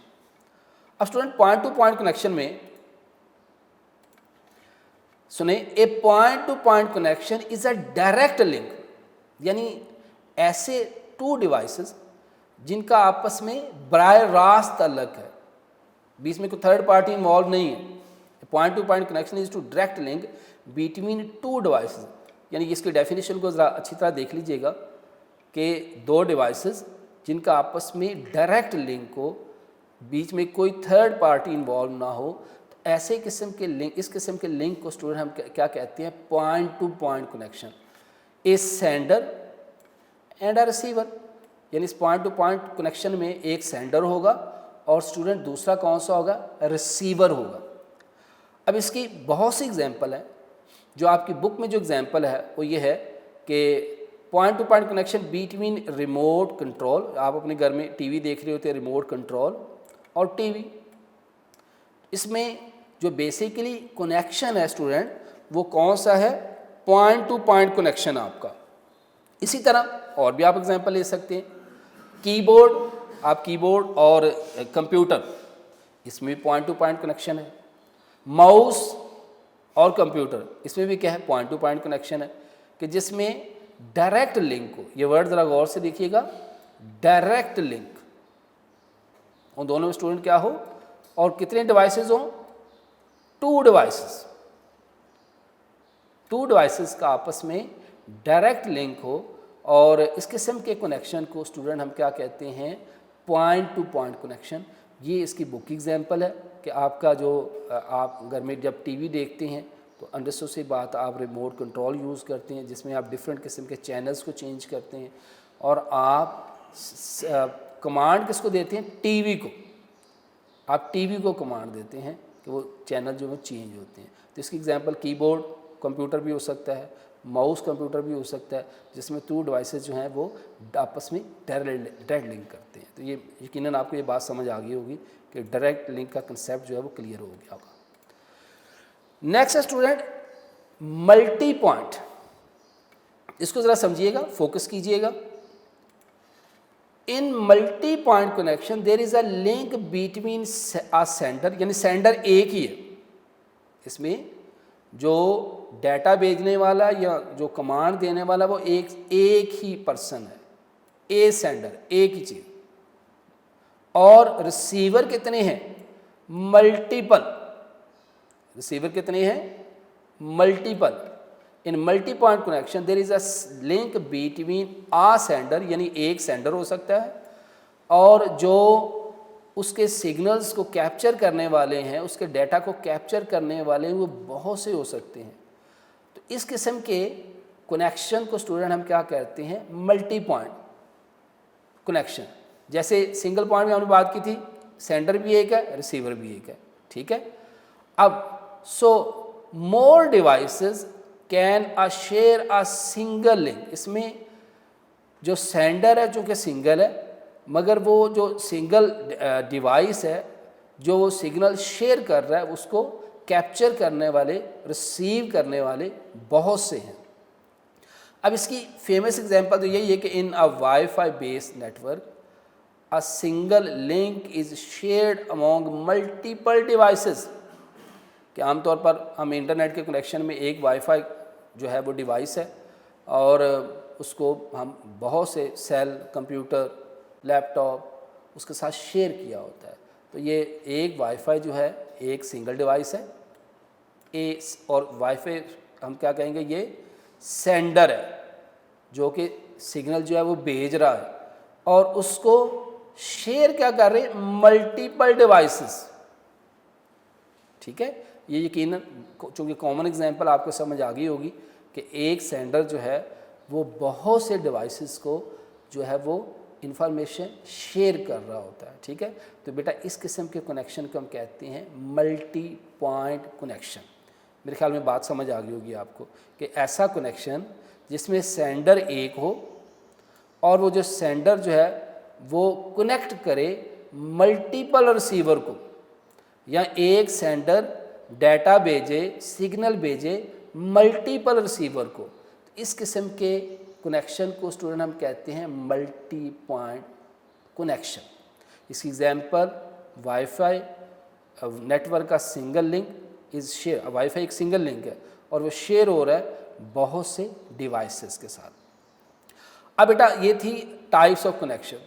Speaker 1: अब student point to point connection में सुने, a point to point connection is a direct link, यानी ऐसे टू डिवाइसेस जिनका आपस में बराह रास्त ताल्लुक है, बीच में कोई थर्ड पार्टी इन्वॉल्व नहीं है। Point to point connection is to direct link between two devices, यानी इसकी डेफिनेशन को ज़रा अच्छी तरह देख लीजिएगा कि दो डिवाइसेस जिनका आपस में डायरेक्ट लिंक हो, बीच में कोई थर्ड पार्टी इन्वॉल्व ना हो, तो ऐसे किस्म के लिंक, इस किस्म के लिंक को स्टूडेंट हम क्या कहते हैं, point to point connection. A sender and a receiver, यानी इस पॉइंट टू पॉइंट कनेक्शन में एक सेंडर होगा और स्टूडेंट दूसरा कौन सा होगा, रिसीवर होगा। अब इसकी बहुत सी एग्जांपल है, जो आपकी बुक में जो एग्जांपल है वो ये है कि point to point connection between remote control, आप अपने घर में टीवी देख रहे होते हैं, रिमोट कंट्रोल और टीवी, इसमें जो बेसिकली कनेक्शन है स्टूडेंट वो कौन सा है, पॉइंट टू पॉइंट कनेक्शन आपका। इसी तरह और भी आप एग्जांपल ले सकते हैं, कीबोर्ड, आप कीबोर्ड और कंप्यूटर, इसमें भी पॉइंट टू पॉइंट कनेक्शन है। माउस और कंप्यूटर, इसमें भी क्या है, पॉइंट टू पॉइंट कनेक्शन है, कि जिसमें डायरेक्ट लिंक हो, ये वर्ड ज़रा गौर से देखिएगा, डायरेक्ट लिंक, उन दोनों में स्टूडेंट क्या हो और कितने डिवाइसेस हो, टू डिवाइसेस, टू डिवाइसेस का आपस में डायरेक्ट लिंक हो, और इस किस्म के कनेक्शन को स्टूडेंट हम क्या कहते हैं, पॉइंट टू पॉइंट कनेक्शन। ये इसकी बुक की एग्जांपल है कि आपका जो आप घर में जब टीवी देखते हैं तो अंडरस्टूड से बात, आप रिमोट कंट्रोल यूज़ करते हैं जिसमें आप डिफरेंट किस्म के चैनल्स को चेंज करते हैं, और आप कमांड किसको देते हैं, टीवी को, आप टीवी को कमांड देते हैं कि वो चैनल जो वो चेंज होते हैं। तो इसकी एग्जांपल कीबोर्ड कंप्यूटर भी हो सकता है, माउस कंप्यूटर भी हो सकता है, जिसमें 2 डिवाइसेस जो हैं वो आपस में डायरेक्ट लिंक करते हैं। तो ये यकीनन आपको ये बात समझ आ गई होगी कि डायरेक्ट लिंक का कंसेप्ट जो है वो क्लियर हो गया होगा। नेक्स्ट स्टूडेंट, मल्टी पॉइंट, इसको ज़रा समझिएगा, फोकस कीजिएगा। In multi point connection there is a link between a sender, यानी सेंडर एक ही है, इसमें जो डाटा भेजने वाला या जो कमांड देने वाला वो एक ही पर्सन है, ए सेंडर, एक ही चीज़, और रिसीवर कितने हैं, मल्टीपल, रिसीवर कितने हैं, multiple. In multi point connection there is a link between a sender, यानी एक सेंडर हो सकता है, और जो उसके सिग्नल्स को कैप्चर करने वाले हैं, उसके डाटा को कैप्चर करने वाले वो बहुत से हो सकते हैं। तो इस किस्म के कनेक्शन को स्टूडेंट हम क्या कहते हैं, मल्टी पॉइंट कनेक्शन। जैसे सिंगल पॉइंट में हमने बात की थी, सेंडर भी एक है, रिसीवर भी एक है, ठीक है। अब so more devices can share a single link, इसमें जो सेंडर है चूँकि सिंगल है, मगर वो जो सिंगल डिवाइस है जो वो सिग्नल शेयर कर रहा है उसको कैप्चर करने वाले, रिसीव करने वाले बहुत से हैं। अब इसकी फेमस एग्जांपल तो यही है कि in a WiFi based network a single link is shared among multiple devices, कि आमतौर पर हम इंटरनेट के कनेक्शन में एक वाईफाई जो है वो डिवाइस है और उसको हम बहुत से सेल, कंप्यूटर, लैपटॉप उसके साथ शेयर किया होता है। तो ये एक वाईफाई जो है एक सिंगल डिवाइस है, और वाईफाई हम क्या कहेंगे, ये सेंडर है जो कि सिग्नल जो है वो भेज रहा है, और उसको शेयर क्या कर रहे हैं, मल्टीपल डिवाइसेस, ठीक है। ये यकीनन चूँकि कॉमन एग्जांपल आपको समझ आ गई होगी कि एक सेंडर जो है वो बहुत से डिवाइसेस को जो है वो इंफॉर्मेशन शेयर कर रहा होता है, ठीक है। तो बेटा इस किस्म के कनेक्शन को हम कहते हैं मल्टी पॉइंट कनेक्शन। मेरे ख्याल में बात समझ आ गई होगी आपको कि ऐसा कनेक्शन जिसमें सेंडर एक हो और वो जो सेंडर जो है वो कनेक्ट करे मल्टीपल रिसीवर को, या एक सेंडर डाटा भेजे, सिग्नल भेजे मल्टीपल रिसीवर को। तो इस किस्म के कनेक्शन को स्टूडेंट हम कहते हैं मल्टी पॉइंट कनेक्शन। इसकी एग्जांपल वाईफाई नेटवर्क का single link is share, wifi एक सिंगल लिंक है और वो शेयर हो रहा है बहुत से डिवाइसेस के साथ। अब बेटा ये थी टाइप्स ऑफ कनेक्शन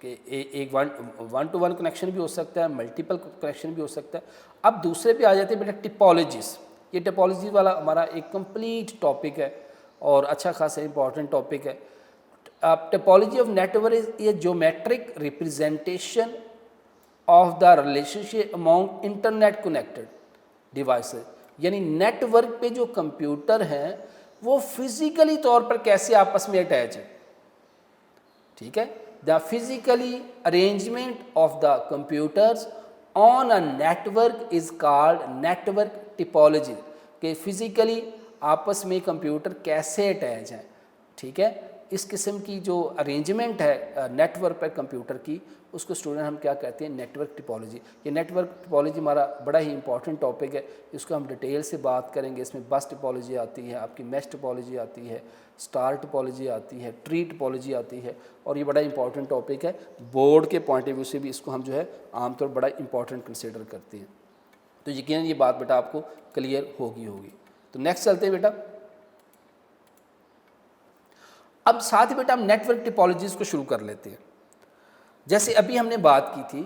Speaker 1: कि एक वन टू वन कनेक्शन भी हो सकता है, मल्टीपल कनेक्शन भी हो सकता है। अब दूसरे पे आ जाते हैं बेटा टिपोलॉजीज। ये टिपोलॉजी वाला हमारा एक कंप्लीट टॉपिक है और अच्छा खासा इंपॉर्टेंट टॉपिक है। अब typology of network is a geometric representation of the relationship among internet connected devices, यानी नेटवर्क पे जो कंप्यूटर हैं वो फिजिकली तौर पर कैसे आपस में अटैच है, ठीक है। The physically arrangement of the computers on a network is called network typology, कि फिजिकली आपस में कंप्यूटर कैसे अटैच हैं, ठीक है। इस किस्म की जो अरेंजमेंट है नेटवर्क पर कंप्यूटर की, उसको स्टूडेंट हम क्या कहते हैं, नेटवर्क टिपोलॉजी। ये नेटवर्क टिपोलॉजी हमारा बड़ा ही इंपॉर्टेंट टॉपिक है, इसको हम डिटेल से बात करेंगे। इसमें बस टिपोलॉजी आती है, आपकी मैश टिपोलॉजी आती है, स्टार टिपोलॉजी आती है, ट्री टिपोलॉजी आती है, और ये बड़ा इंपॉर्टेंट टॉपिक है। बोर्ड के पॉइंट ऑफ व्यू से भी इसको हम जो है आमतौर बड़ा इंपॉर्टेंट कंसिडर करते हैं। तो यकीनन ये बात बेटा आपको क्लियर होगी। तो नेक्स्ट चलते हैं बेटा। अब साथ ही बेटा हम नेटवर्क टिपोलॉजीज को शुरू कर लेते हैं। जैसे अभी हमने बात की थी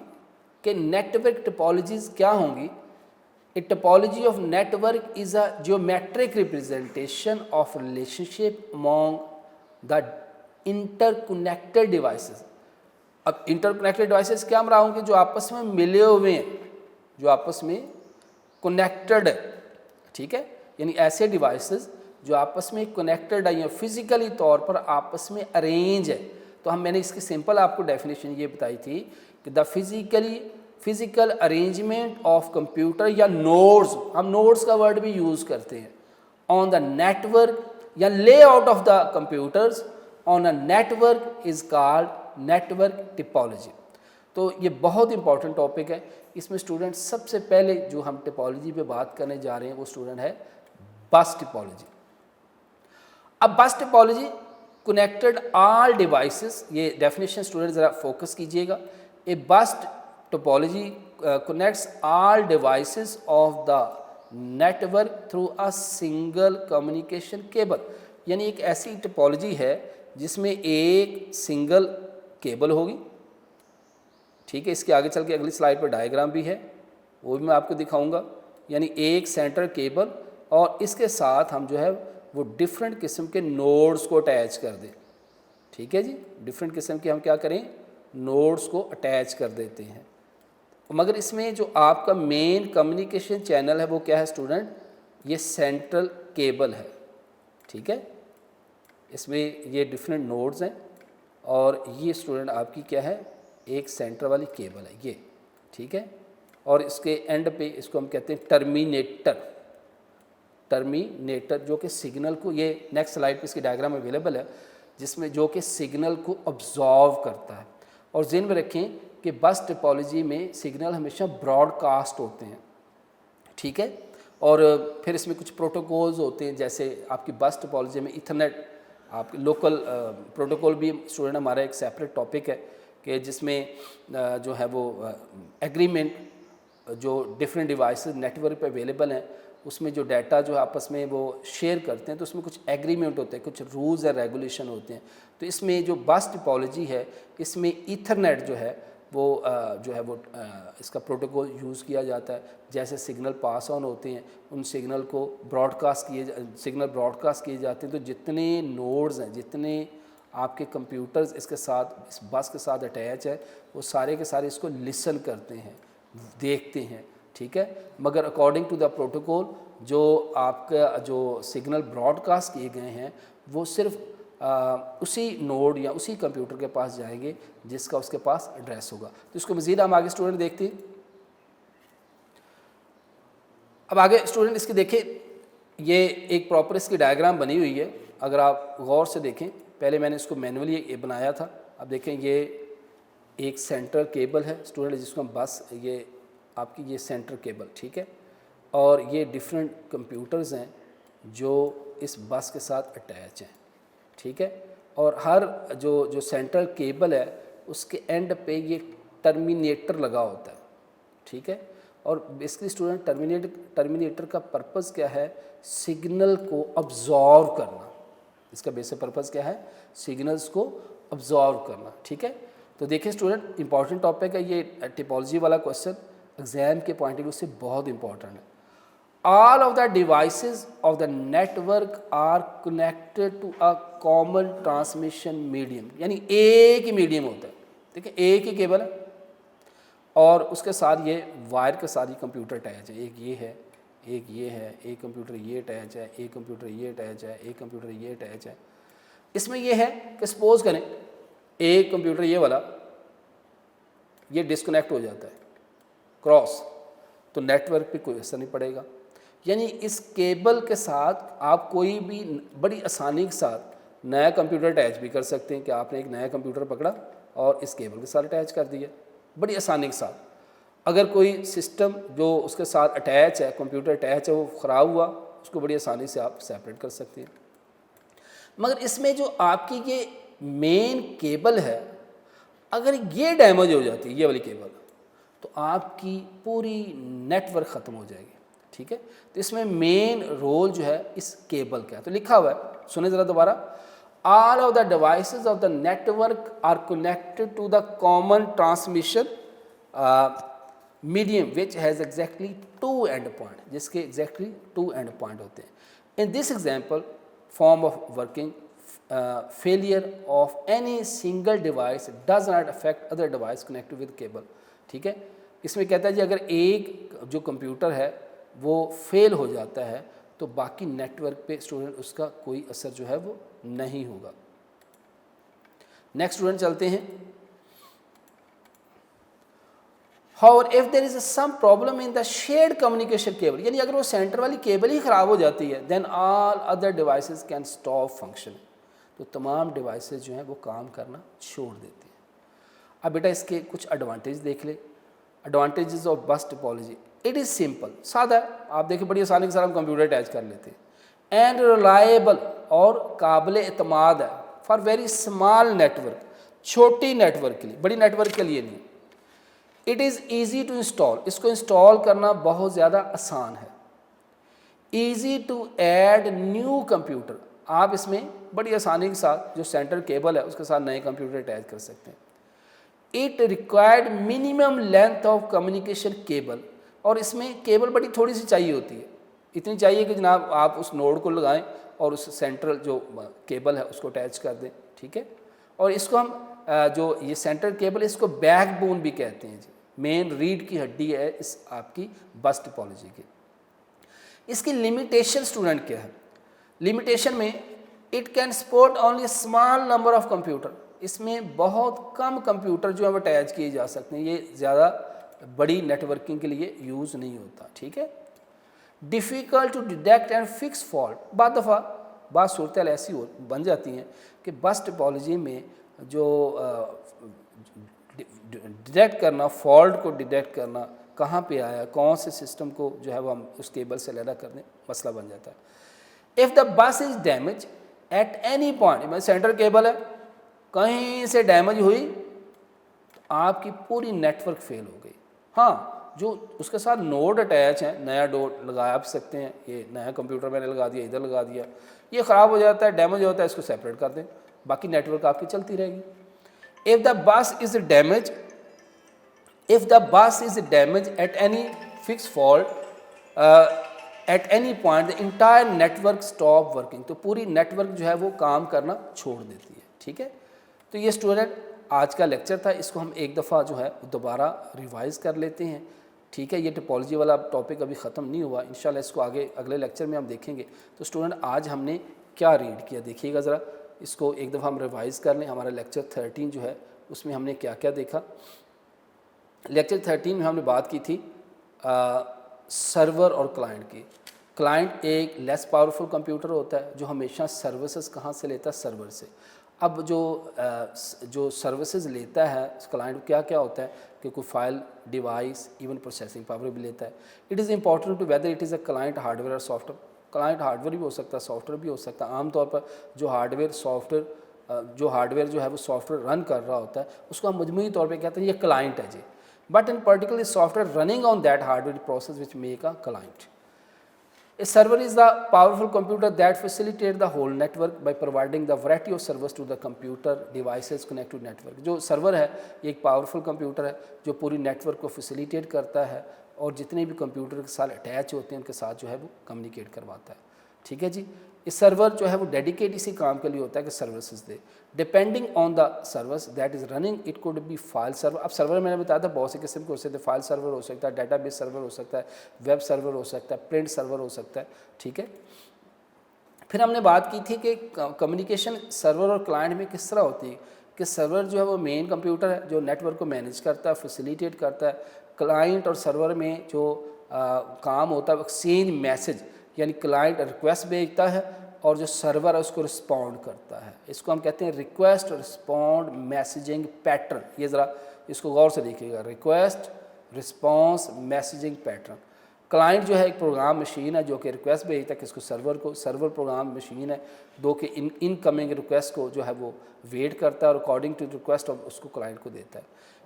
Speaker 1: कि नेटवर्क टिपोलॉजीज क्या होंगी। A topology of network is a geometric representation of relationship among the interconnected devices. अब इंटरकनेक्टेड डिवाइसेस क्या हम रहा होंगे, जो आपस में मिले हुए हैं, जो आपस में कनेक्टेड है, ठीक है। यानी ऐसे डिवाइसेस जो आपस में कनेक्टेड है या फिजिकली तौर पर आपस में अरेंज है। तो मैंने इसकी सिंपल आपको डेफिनेशन ये बताई थी कि the physical arrangement of computer या नोड्स, हम नोड्स का वर्ड भी यूज़ करते हैं, ऑन द नेटवर्क या layout of the computers on a network is called network typology. तो ये बहुत इंपॉर्टेंट टॉपिक है। इसमें स्टूडेंट सबसे पहले जो हम टिपोलॉजी पे बात करने जा रहे हैं वो स्टूडेंट है बस टिपोलॉजी। अब bus topology connected all devices, ये डेफिनेशन स्टूडेंट ज़रा फोकस कीजिएगा। A bus topology connects all devices of the network through a single communication cable, यानी एक ऐसी टोपोलॉजी है जिसमें एक सिंगल केबल होगी। ठीक है, इसके आगे चल के अगली स्लाइड पर डायग्राम भी है, वो भी मैं आपको दिखाऊंगा। यानी एक सेंटर केबल और इसके साथ हम जो है वो डिफरेंट किस्म के नोड्स को अटैच कर दें। ठीक है जी, डिफरेंट किस्म के हम क्या करें, नोड्स को अटैच कर देते हैं। मगर इसमें जो आपका मेन कम्युनिकेशन चैनल है वो क्या है स्टूडेंट, ये सेंट्रल केबल है। ठीक है, इसमें ये डिफरेंट नोड्स हैं और ये स्टूडेंट आपकी क्या है, एक सेंटर वाली केबल है ये। ठीक है, और इसके एंड पे इसको हम कहते हैं टर्मिनेटर, जो कि सिग्नल को, ये नेक्स्ट स्लाइड पे इसकी डायग्राम अवेलेबल है, जिसमें जो कि सिग्नल को ऑब्जॉर्व करता है। और ज़हन में रखें कि बस टोपोलॉजी में सिग्नल हमेशा ब्रॉडकास्ट होते हैं। ठीक है, और फिर इसमें कुछ प्रोटोकॉल्स होते हैं, जैसे आपकी बस टोपोलॉजी में इथरनेट, आपके लोकल प्रोटोकॉल भी स्टूडेंट हमारा एक सेपरेट टॉपिक है कि जिसमें जो है वो एग्रीमेंट जो डिफरेंट डिवाइसेस नेटवर्क पे अवेलेबल हैं उसमें जो डाटा जो आपस में वो शेयर करते हैं, तो उसमें कुछ एग्रीमेंट होते हैं, कुछ रूल्स और रेगुलेशन होते हैं। तो इसमें जो बस टोपोलॉजी है इसमें ईथरनेट जो है वो इसका प्रोटोकॉल यूज़ किया जाता है। जैसे सिग्नल पास ऑन होते हैं, उन सिग्नल को ब्रॉडकास्ट किए जाते हैं। तो जितने नोड्स हैं, जितने आपके कंप्यूटर्स इसके साथ, इस बस के साथ अटैच है, वो सारे के सारे इसको लिसन करते हैं, देखते हैं। ठीक है, मगर अकॉर्डिंग टू द प्रोटोकॉल जो आपका जो सिग्नल ब्रॉडकास्ट किए गए हैं वो सिर्फ उसी नोड या उसी कंप्यूटर के पास जाएंगे जिसका उसके पास एड्रेस होगा। तो इसको मज़ीद हम आगे स्टूडेंट देखते हैं। अब आगे स्टूडेंट इसकी देखें, ये एक प्रॉपर इसकी डायग्राम बनी हुई है। अगर आप गौर से देखें, पहले मैंने इसको मैनुअली बनाया था। अब देखें ये एक सेंट्रल केबल है स्टूडेंट, जिसको हम बस, ये आपकी ये सेंटर केबल। ठीक है, और ये डिफरेंट कंप्यूटर्स हैं जो इस बस के साथ अटैच हैं। ठीक है, और हर जो सेंट्रल केबल है उसके एंड पे ये टर्मिनेटर लगा होता है। ठीक है, और बेसिकली स्टूडेंट टर्मिनेटर का पर्पज़ क्या है, सिग्नल को अब्जॉर्व करना। इसका बेसिक पर्पज़ क्या है, सिग्नल्स को अब्जॉर्व करना। ठीक है, तो देखिए स्टूडेंट, इंपॉर्टेंट टॉपिक है ये टिपोलॉजी वाला क्वेश्चन, एग्जाम के पॉइंट ऑफ व्यू से बहुत इंपॉर्टेंट है। All of the devices of the network are connected to a common transmission medium, यानी एक ही मीडियम होता है। ठीक है, एक ही केबल है और उसके साथ ये वायर के साथ ही कंप्यूटर अटैच है। एक ये है, एक ये है, एक कंप्यूटर ये अटैच है, एक कंप्यूटर ये अटैच है, एक कंप्यूटर ये अटैच है। इसमें ये है कि सपोज करें एक कंप्यूटर ये वाला ये डिस्कनेक्ट हो जाता है क्रॉस, तो नेटवर्क पे कोई असर नहीं पड़ेगा। यानी इस केबल के साथ आप कोई भी बड़ी आसानी के साथ नया कंप्यूटर अटैच भी कर सकते हैं कि आपने एक नया कंप्यूटर पकड़ा और इस केबल के साथ अटैच कर दिया बड़ी आसानी के साथ। अगर कोई सिस्टम जो उसके साथ अटैच है, कंप्यूटर अटैच है, वो ख़राब हुआ, उसको बड़ी आसानी से आप सेपरेट कर सकते हैं। मगर इसमें जो आपकी ये मेन केबल है, अगर ये डैमेज हो जाती है, ये वाली केबल, तो आपकी पूरी नेटवर्क ख़त्म हो जाएगी। ठीक है, तो इसमें मेन रोल जो है इस केबल का है। तो लिखा हुआ है, सुने ज़रा दोबारा, all of the devices of the network are connected to the common transmission medium which has exactly two end point, जिसके एग्जैक्टली टू एंड पॉइंट होते हैं। In this example form of working failure of any single device does not affect other device connected with cable. ठीक है, इसमें कहता है जी अगर एक जो कंप्यूटर है वो फेल हो जाता है तो तो बाकी नेटवर्क पे स्टूडेंट उसका कोई असर जो है वो नहीं होगा। नेक्स्ट स्टूडेंट चलते हैं। However, if there is some problem in the shared communication cable, यानी अगर वो सेंटर वाली केबल ही ख़राब हो जाती है, then all other devices can stop functioning, तो तमाम डिवाइसेस जो हैं वो काम करना छोड़ देती हैं। अब बेटा इसके कुछ एडवांटेज देख ले। एडवांटेजेस ऑफ बस टोपोलॉजी, इट इज़ सिंपल, सादा है, आप देखिए बड़ी आसानी के साथ हम कंप्यूटर अटैच कर लेते हैं। एंड रिलायबल, और काबिल एतमाद है फॉर वेरी स्मॉल नेटवर्क, छोटी नेटवर्क के लिए, बड़ी नेटवर्क के लिए नहीं। It is easy to install, इसको इंस्टॉल करना बहुत ज़्यादा आसान है। Easy to add new computer, आप इसमें बड़ी आसानी के साथ जो सेंटर केबल है उसके साथ नए कंप्यूटर अटैच कर सकते हैं। It required minimum length of communication cable, और इसमें केबल बड़ी थोड़ी सी चाहिए होती है, इतनी चाहिए कि जनाब आप उस नोड को लगाएं और उस सेंट्रल जो केबल है उसको अटैच कर दें, ठीक है। और इसको हम जो ये सेंटर केबल है इसको बैकबोन भी कहते हैं जी, मेन रीढ़ की हड्डी है इस आपकी बस टोपोलॉजी की। इसकी लिमिटेशन स्टूडेंट क्या है? लिमिटेशन में it can support only small number of computer, इसमें बहुत कम कंप्यूटर जो है वो अटैच किए जा सकते हैं, ये ज़्यादा बड़ी नेटवर्किंग के लिए यूज़ नहीं होता, ठीक है। Difficult to detect and fix fault, बाद दफ़ा बात सूरत ऐसी बन जाती हैं कि बस टोपोलॉजी में जो डिटेक्ट करना, फॉल्ट को डिटेक्ट करना, कहाँ पे आया, कौन से सिस्टम को जो है वो हम उस केबल से अलग कर दें, मसला बन जाता है। If the bus is damage at any point, मतलब सेंटर केबल है, कहीं से डैमेज हुई तो आपकी पूरी नेटवर्क फेल हो गई। हाँ, जो उसके साथ नोड अटैच है, नया नोड लगा आप सकते हैं, ये नया कंप्यूटर मैंने लगा दिया, इधर लगा दिया, ये ख़राब हो जाता है, डैमेज होता है, इसको सेपरेट कर दें, बाकी नेटवर्क आपकी चलती रहेगी। If the bus is damaged, if the bus is damaged at any fixed fault, at any point, the entire network stop working, तो पूरी नेटवर्क जो है वो काम करना छोड़ देती है, ठीक है। तो ये स्टूडेंट आज का लेक्चर था, इसको हम एक दफ़ा जो है दोबारा रिवाइज़ कर लेते हैं, ठीक है। ये टोपोलॉजी वाला टॉपिक अभी ख़त्म नहीं हुआ, इंशाल्लाह इसको आगे अगले लेक्चर में हम देखेंगे। तो स्टूडेंट आज हमने क्या रीड किया देखिएगा ज़रा, इसको एक दफ़ा हम रिवाइज़ कर लें। हमारा लेक्चर 13 जो है उसमें हमने क्या क्या देखा। लेक्चर 13 में हमने बात की थी सर्वर और क्लाइंट की। क्लाइंट एक लेस पावरफुल कंप्यूटर होता है जो हमेशा सर्विसेज कहाँ से लेता है, सर्वर से। अब जो सर्विसेज लेता है क्लाइंट, क्या क्या होता है कि कोई file, device, even processing power भी लेता है। It is important to whether it is a client hardware और सॉफ्टवेयर। क्लाइंट हार्डवेयर भी हो सकता है, सॉफ्टवेयर भी हो सकता है। आमतौर पर जो हार्डवेयर जो है वो सॉफ्टवेयर रन कर रहा होता है उसको हम मजमूई तौर पे कहते हैं ये क्लाइंट है जी। But in particular software running on that hardware process which make a client. A server is the powerful computer that facilitates the whole network by providing the variety of service to the computer devices connected to network। जो server है ये एक powerful computer है जो पूरी network को facilitate करता है और जितने भी कंप्यूटर के साथ अटैच होते हैं उनके साथ जो है वो कम्युनिकेट करवाता है, ठीक है जी। इस सर्वर जो है वो डेडिकेट इसी काम के लिए होता है कि services they. Depending on the service that is running, it could be file server. अब सर्वर मैंने बताया था बहुत से किस्म के हो सकते हैं, फाइल सर्वर हो सकता है, डेटाबेस सर्वर हो सकता है, वेब सर्वर हो सकता है, प्रिंट सर्वर हो सकता है, ठीक है। फिर हमने बात की थी कि कम्युनिकेशन सर्वर और क्लाइंट में किस तरह होती है कि सर्वर जो है वो मेन कंप्यूटर है जो नेटवर्क को मैनेज करता है, फैसिलिटेट करता है। क्लाइंट और सर्वर में जो काम होता है एक्सचेंज मैसेज, यानी क्लाइंट रिक्वेस्ट भेजता है और जो सर्वर है उसको रिस्पॉन्ड करता है। इसको हम कहते हैं रिक्वेस्ट रिस्पॉन्ड मैसेजिंग पैटर्न। ये ज़रा इसको गौर से देखिएगा, request response messaging pattern. Client जो है एक प्रोग्राम मशीन है जो कि रिक्वेस्ट भेजता है किसको, सर्वर को। सर्वर प्रोग्राम मशीन है दो कि इनकमिंग रिक्वेस्ट को जो है वो वेट करता है और अकॉर्डिंग टू रिक्वेस्ट उसको क्लाइंट को देता है।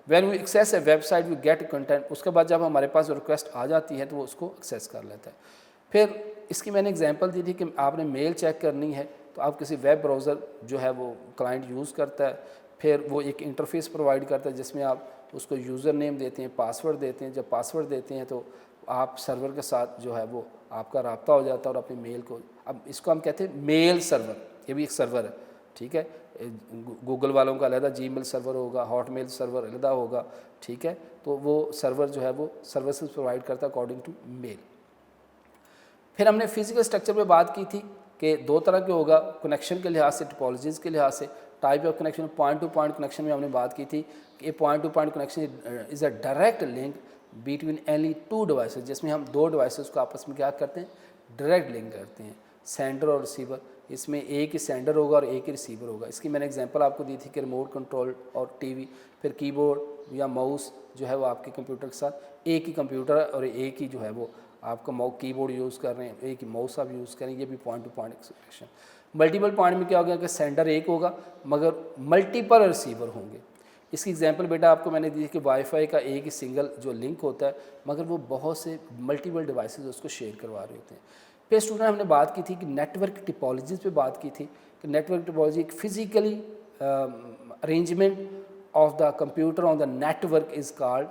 Speaker 1: When we access a website we get content, उसके बाद जब हमारे पास रिक्वेस्ट आ जाती है तो वो उसको एक्सेस कर लेता है। फिर इसकी मैंने एग्जांपल दी थी कि आपने मेल चेक करनी है तो आप किसी वेब ब्राउज़र जो है वो क्लाइंट यूज़ करता है, फिर वो एक इंटरफेस प्रोवाइड करता है जिसमें आप उसको यूज़र नेम देते हैं, पासवर्ड देते हैं। जब पासवर्ड देते हैं तो आप सर्वर के साथ जो है वो आपका रब्ता हो जाता है और अपनी मेल को, अब इसको हम कहते हैं मेल सर्वर, ये भी एक सर्वर है, ठीक है। गूगल वालों का अलग जीमेल सर्वर होगा, हॉटमेल सर्वर अलग होगा, ठीक है। तो वो सर्वर जो है वो सर्विसेज प्रोवाइड करता है अकॉर्डिंग टू मेल। फिर हमने फिजिकल स्ट्रक्चर पे बात की थी कि दो तरह के होगा, कनेक्शन के लिहाज से, टोपोलॉजीज़ के लिहाज से। Type of connection, point to point connection में हमने बात की थी कि point to point connection is a direct link between only two devices, जिसमें हम दो डिवाइसेस को आपस में क्या करते हैं, डायरेक्ट लिंक करते हैं, सेंडर और रिसीवर। इसमें एक ही सेंडर होगा और एक ही रिसीवर होगा। इसकी मैंने एग्जांपल आपको दी थी कि रिमोट कंट्रोल और टीवी, फिर कीबोर्ड या माउस जो है वो आपके कंप्यूटर के साथ, एक ही कंप्यूटर और एक ही जो है वो आपका कीबोर्ड यूज़ कर रहे हैं, एक ही माउस आप यूज़ करें, ये भी point to point connection. Multiple point में क्या हो गया कि सेंडर एक होगा मगर मल्टीपल रिसीवर होंगे। इसकी एग्जांपल बेटा आपको मैंने दी कि वाईफाई का एक ही सिंगल जो लिंक होता है मगर वो बहुत से मल्टीपल डिवाइसेस उसको शेयर करवा रहे होते हैं। फिर स्टूडेंट हमने बात की थी कि नेटवर्क टिपोलॉजीज़ पे बात की थी कि नेटवर्क टिपोलॉजी एक physically arrangement of the computer on the network is called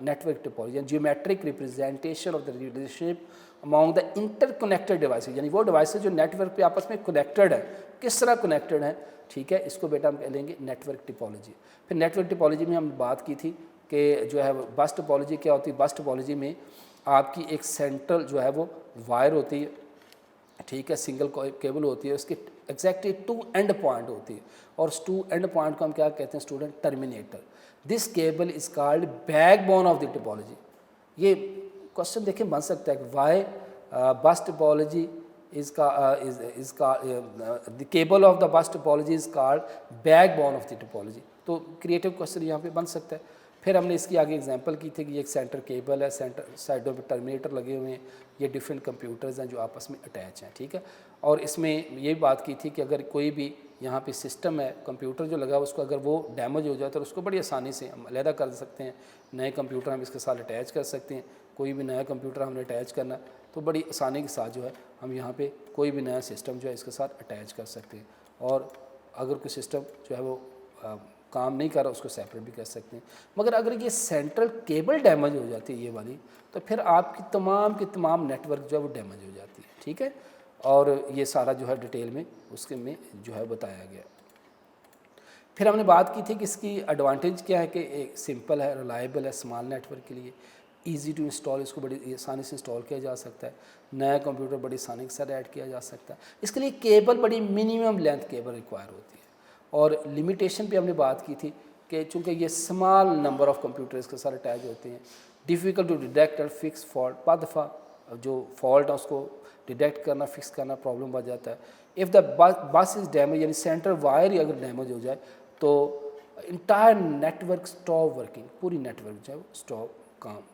Speaker 1: network topology, and geometric representation of the relationship among the interconnected devices, यानी वो डिवाइसेस जो नेटवर्क पे आपस में कनेक्टेड है, किस तरह कनेक्टेड है, ठीक है, इसको बेटा हम कह लेंगे नेटवर्क टिपोलॉजी। फिर नेटवर्क टिपोलॉजी में हम बात की थी कि जो है बस टोपोलॉजी क्या होती है। बस टोपोलॉजी में आपकी एक सेंट्रल जो है वो वायर होती है, ठीक है, सिंगल केबल होती है, उसकी एग्जैक्टली टू एंड पॉइंट होती है और उस टू एंड पॉइंट को हम क्या कहते हैं student, terminator. This cable is called backbone of the topology. ये क्वेश्चन देखें बन सकता है कि why bus topology is the cable of the bus topology is called backbone of the topology. तो क्रिएटिव क्वेश्चन यहाँ पे बन सकता है। फिर हमने इसकी आगे एग्जांपल की थी कि ये एक सेंटर केबल है, सेंटर साइडों पे टर्मिनेटर लगे हुए हैं, ये डिफरेंट कंप्यूटर्स हैं जो आपस में अटैच हैं, ठीक है। और इसमें ये बात की थी कि अगर कोई भी यहाँ पे सिस्टम है, कंप्यूटर जो लगा है उसको अगर वो डैमेज हो जाए तो उसको बड़ी आसानी से हम अलहदा कर सकते हैं, नए कंप्यूटर हम इसके साथ अटैच कर सकते हैं। कोई भी नया कंप्यूटर हमने अटैच करना तो बड़ी आसानी के साथ जो है हम यहाँ पे कोई भी नया सिस्टम जो है इसके साथ अटैच कर सकते हैं। और अगर कोई सिस्टम जो है वो काम नहीं कर रहा उसको सेपरेट भी कर सकते हैं। मगर अगर ये सेंट्रल केबल डैमेज हो जाती है ये वाली, तो फिर आपकी तमाम की तमाम नेटवर्क जो है वो डैमेज हो जाती है, ठीक है। और ये सारा जो है डिटेल में उसके में जो है बताया गया। फिर हमने बात की थी कि इसकी एडवांटेज क्या है कि एक सिंपल है, रिलायबल है, स्मॉल नेटवर्क के लिए, ईजी टू इंस्टॉल, इसको बड़ी आसानी से इंस्टॉल किया जा सकता है, नया कंप्यूटर बड़ी आसानी के साथ ऐड किया जा सकता है। इसके लिए केबल बड़ी मिनिमम लेंथ केबल रिक्वायर होती है। और लिमिटेशन पे हमने बात की थी कि चूँकि ये स्मॉल नंबर ऑफ़ कंप्यूटर्स के साथ अटैच होते हैं, डिफ़िकल्ट टू डिटेक्ट और फिक्स फॉल्ट, बाद दफ़ा जो फॉल्ट है उसको डिटेक्ट करना, फिक्स करना प्रॉब्लम बढ़ जाता है। If the bus is damage, यानी सेंटर वायर ही अगर डैमेज हो जाए तो इंटायर नेटवर्क स्टॉप वर्किंग, पूरी नेटवर्क जो है स्टॉप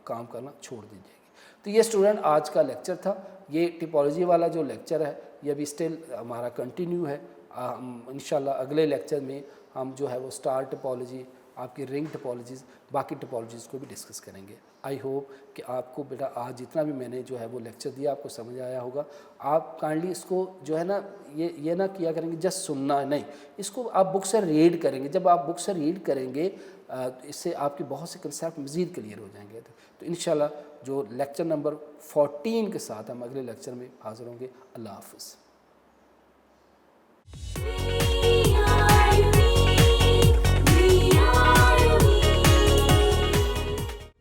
Speaker 1: काम करना छोड़ दी जाएगी। तो ये स्टूडेंट आज का लेक्चर था। ये टिपोलॉजी वाला जो लेक्चर है ये अभी स्टिल हमारा कंटिन्यू है। इंशाल्लाह अगले लेक्चर में हम जो है वो स्टार टोपोलॉजी, आपकी रिंग टोपोलॉजीज़, बाकी टोपोलॉजीज़ को भी डिस्कस करेंगे। आई होप कि आपको बेटा आज जितना भी मैंने जो है वो लेक्चर दिया आपको समझ आया होगा। आप काइंडली इसको जो है ना ये ना किया करेंगे जस्ट सुनना नहीं, इसको आप बुक से रीड करेंगे। जब आप बुक से रीड करेंगे इससे आपके बहुत से कंसेप्ट मज़ीद क्लियर हो जाएंगे। तो इंशाल्लाह जो लेक्चर नंबर 14 के साथ हम अगले लेक्चर में हाज़िर होंगे। अल्लाह हाफ़िज़।